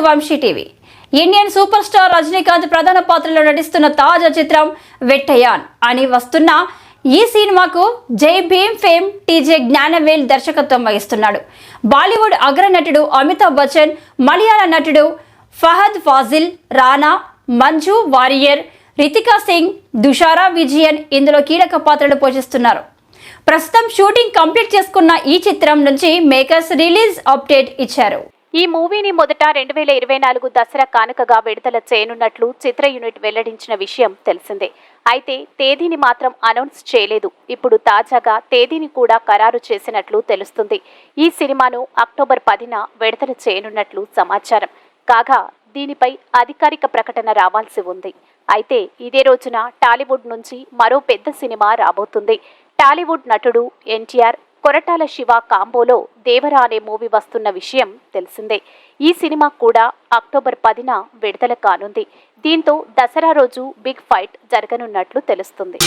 Vamsi TV. Indian super star Rajinikanth ప్రధాన పాత్రలో నటిస్తున్న తాజా చిత్రం వెట్టయాన్ అని వస్తున్న ఈ సినిమాకు జై భీమ్ ఫేమ్ టీజే జ్ఞానవేల్ దర్శకత్వం వహిస్తున్నాడు. బాలీవుడ్ అగ్రనటుడు అమితాబ్ బచ్చన్, మలయాళ నటుడు ఫహద్ ఫాజిల్, రానా, మంజు వారియర్, రితికా సింగ్, దుషారా విజయన్ ఇందులో కీలక పాత్రలు పోషిస్తున్నారు. ప్రస్తుతం షూటింగ్ కంప్లీట్ చేసుకున్న ఈ చిత్రం నుంచి మేకర్స్ రిలీజ్ అప్డేట్ ఇచ్చారు. ఈ మూవీని మొదట 2024 దసరా కానుకగా విడుదల చేయనున్నట్లు చిత్ర యూనిట్ వెల్లడించిన విషయం తెలిసిందే. అయితే తేదీని మాత్రం అనౌన్స్ చేయలేదు. ఇప్పుడు తాజాగా తేదీని కూడా ఖరారు చేసినట్లు తెలుస్తుంది. ఈ సినిమాను అక్టోబర్ 10న విడుదల చేయనున్నట్లు సమాచారం. కాగా దీనిపై అధికారిక ప్రకటన రావాల్సి ఉంది. అయితే ఇదే రోజున టాలీవుడ్ నుంచి మరో పెద్ద సినిమా రాబోతుంది. టాలీవుడ్ నటుడు ఎన్టీఆర్, కొరటాల శివ కాంబోలో దేవరా అనే మూవీ వస్తున్న విషయం తెలిసిందే. ఈ సినిమా కూడా అక్టోబర్ 10న విడుదల కానుంది. దీంతో దసరా రోజు బిగ్ ఫైట్ జరగనున్నట్లు తెలుస్తుంది.